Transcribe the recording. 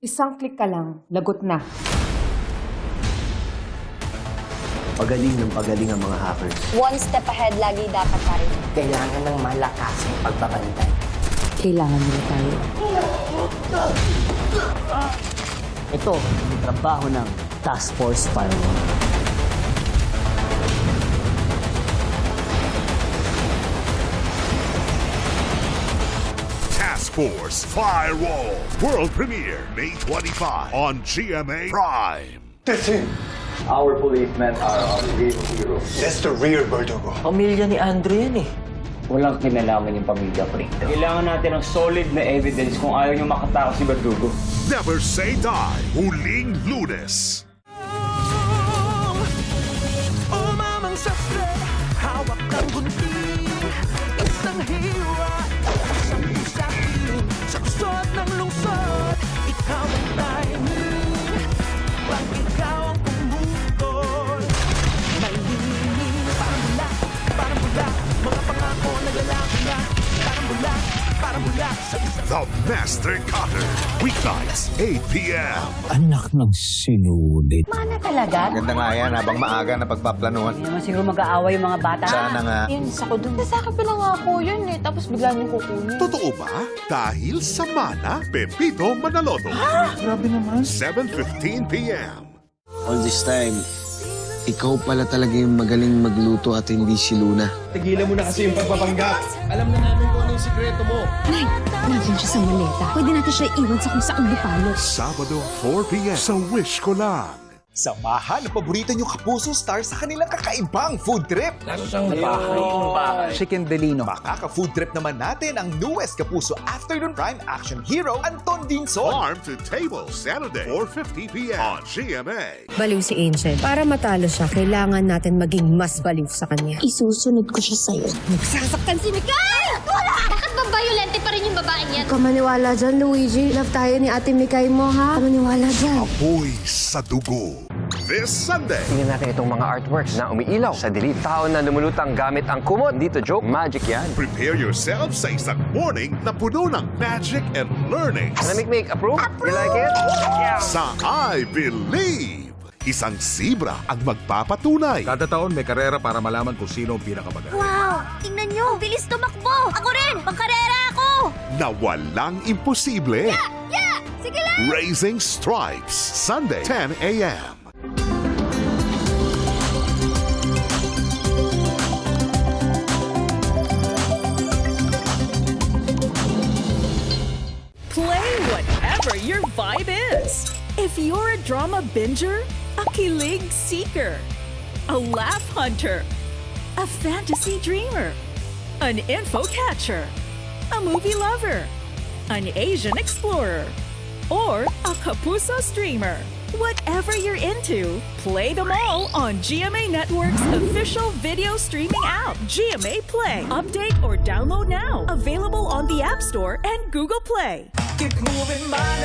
Isang click ka lang, lagot na. Pagaling ng pagaling ang mga hackers. One step ahead lagi dapat pa rin. Kailangan ng malakas ang pagbabantay. Kailangan nila tayo. Ito ang trabaho ng Task Force Firewall. Task Force Firewall. World premiere May 25 on GMA Prime. That's him. Our policemen are our real heroes. That's the real Verdugo. Pamilya ni Andrew yan eh. Walang kinalaman yung pamilya ko rin. Kailangan natin ng solid na evidence kung ayaw nyo makatao si Verdugo. Never Say Die. Huling Lunes. Umamang sasre, hawak ng gunti. Isang hiwa, isang usapin. Sa kusot ng lungsod, ikaw ang timing. Pag ikaw ang pumukol, may hingin parang bula, parang bula. Mga pangako na lalaki na, parang bula, parang bula. Sa isang The Master Cutter. Weeknights, 8 p.m. Anak ng sinulit. Mana talaga? Ganda nga yan habang maaga na pagpaplanuhan. Hindi naman siguro mag-aaway yung mga bata. Sana nga. Yun, ako dun. Sa akin pinangako yun eh, tapos bigla niyong kukunin. Totoo ba? Dahil sa Mana, Pepito Manaloto. Grabe naman. 7:15 p.m. All this time, ikaw pala talaga yung magaling magluto at hindi si Luna. tigilan mo na kasi yung pagpapanggap. Alam na namin kung ano yung sikreto mo. Nay, nandun siya sa maleta. Pwede natin siya iwan sa kung saan lupalo. Sabado, 4 p.m. sa Wish Ko Lang. Samahan ang paborito niyong Kapuso Star sa kanilang kakaibang food trip. Lalo siyang bahay. Chicken Delino. Makaka-food trip naman natin ang newest Kapuso Afternoon Prime action hero, Anton Dinson. Farm to Table, Saturday, 4:50 p.m. on GMA. Baliw si Angel. Para matalo siya, kailangan natin maging mas baliw sa kanya. Isusunod ko siya sa'yo. Nagsasaktan si Mikay! Wala! Bakit ba violente pa rin yung babaeng yan? Huwag ka maniwala dyan, Luigi. Love tayo ni Ate Mikay mo, ha? Huwag ka maniwala dyan. Apoy sa dugo. This Sunday, Tingnan natin itong mga artworks na umiilaw sa dilim. Taon na lumulutang gamit ang kumot. Dito joke, magic yan. prepare yourself sa isang morning na puno ng magic and learnings. Make, approve? You like it? Sa I Believe, isang zebra ang magpapatunay Kada taon may karera para malaman kung sino ang pinakamagaling. Wow! Tingnan nyo! Bilis tumakbo! Ako rin! Magkarera ako! na walang imposible. Yeah! Sige lang! Raising Stripes, Sunday, 10 a.m. Play whatever your vibe is. If you're a drama binger, a kilig seeker, a laugh hunter, a fantasy dreamer, an info catcher, a movie lover, an Asian explorer, or a Kapuso streamer. Whatever you're into, play them all on GMA Network's official video streaming app, GMA Play. Update or download now. Available on the App Store and Google Play. Keep moving, man.